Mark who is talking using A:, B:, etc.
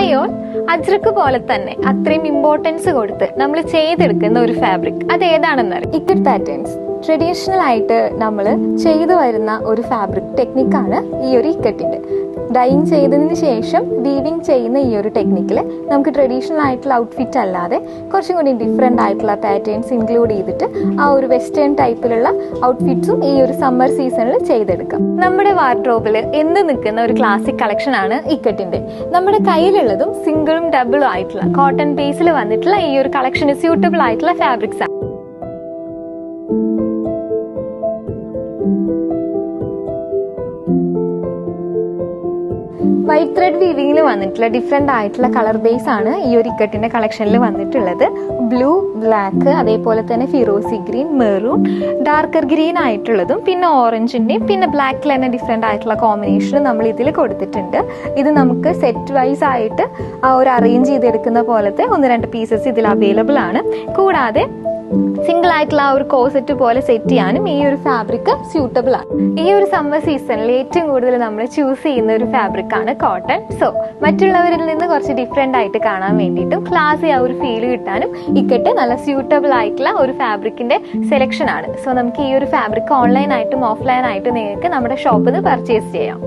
A: Rayon Ajrakh പോലെ തന്നെ അത്രയും ഇമ്പോർട്ടൻസ് കൊടുത്ത് നമ്മൾ ചെയ്തെടുക്കുന്ന ഒരു ഫാബ്രിക് അത് ഏതാണെന്നറിയാം. ഇക്കറ്റ് പാറ്റേൺസ് ട്രഡീഷണൽ ആയിട്ട് നമ്മൾ ചെയ്തു വരുന്ന ഒരു ഫാബ്രിക് ടെക്നിക്കാണ് ഈ ഒരു ഇക്കറ്റിന്റെ. ഡൈയിങ് ചെയ്തതിന് ശേഷം വീവിങ് ചെയ്യുന്ന ഈ ഒരു ടെക്നിക്കിൽ നമുക്ക് ട്രഡീഷണൽ ആയിട്ടുള്ള ഔട്ട്ഫിറ്റ് അല്ലാതെ കുറച്ചും കൂടി ഡിഫറെൻ്റ് ആയിട്ടുള്ള പാറ്റേൺസ് ഇൻക്ലൂഡ് ചെയ്തിട്ട് ആ ഒരു വെസ്റ്റേൺ ടൈപ്പിലുള്ള ഔട്ട്ഫിറ്റ്സും ഈ ഒരു സമ്മർ സീസണിൽ ചെയ്തെടുക്കാം. നമ്മുടെ വാർഡ്രോബിൽ എന്ന് നിൽക്കുന്ന ഒരു ക്ലാസിക് കളക്ഷൻ ആണ് ഇക്കറ്റിന്റെ. നമ്മുടെ കയ്യിലുള്ളതും സിംഗിളും ഡബിളും ആയിട്ടുള്ള കോട്ടൺ ബേസിൽ വന്നിട്ടുള്ള ഈ ഒരു കളക്ഷന് സ്യൂട്ടബിൾ ആയിട്ടുള്ള ഫാബ്രിക്സ് ആണ്. വൈറ്റ് ത്രെഡ് വീവിംഗിൽ വന്നിട്ടുള്ള ഡിഫറെന്റ് ആയിട്ടുള്ള കളർ ബേസ് ആണ് ഈ ഒരു ഇക്കറ്റിന്റെ കളക്ഷനിൽ വന്നിട്ടുള്ളത്. ബ്ലൂ, ബ്ലാക്ക്, അതേപോലെ തന്നെ ഫിറോസി ഗ്രീൻ, മെറൂൺ, ഡാർക്കർ ഗ്രീൻ ആയിട്ടുള്ളതും പിന്നെ ഓറഞ്ചിന്റെയും പിന്നെ ബ്ലാക്കിൽ തന്നെ ഡിഫറെന്റ് ആയിട്ടുള്ള കോമ്പിനേഷനും നമ്മൾ ഇതിൽ കൊടുത്തിട്ടുണ്ട്. ഇത് നമുക്ക് സെറ്റ് വൈസ് ആയിട്ട് ആ ഒരു അറേഞ്ച് ചെയ്തെടുക്കുന്ന പോലത്തെ 1-2 പീസസ് ഇതിൽ അവൈലബിൾ ആണ്. കൂടാതെ സിംഗിൾ ആയിട്ടുള്ള ആ ഒരു കോസെറ്റ് പോലെ സെറ്റ് ചെയ്യാനും ഈ ഒരു ഫാബ്രിക് സ്യൂട്ടബിൾ ആണ്. ഈ ഒരു സമ്മർ സീസണിൽ ഏറ്റവും കൂടുതൽ നമ്മൾ ചൂസ് ചെയ്യുന്ന ഒരു ഫാബ്രിക് ആണ് കോട്ടൺ. സോ മറ്റുള്ളവരിൽ നിന്ന് കുറച്ച് ഡിഫറെന്റ് ആയിട്ട് കാണാൻ വേണ്ടിയിട്ടും ക്ലാസി ആ ഒരു ഫീൽ കിട്ടാനും ഇക്കട്ട് നല്ല സ്യൂട്ടബിൾ ആയിട്ടുള്ള ഒരു ഫാബ്രിക്കിന്റെ സെലക്ഷൻ ആണ്. സോ നമുക്ക് ഈ ഒരു ഫാബ്രിക് ഓൺലൈൻ ആയിട്ടും ഓഫ്ലൈൻ ആയിട്ടും നിങ്ങൾക്ക് നമ്മുടെ ഷോപ്പിൽ നിന്ന് പർച്ചേസ് ചെയ്യാം.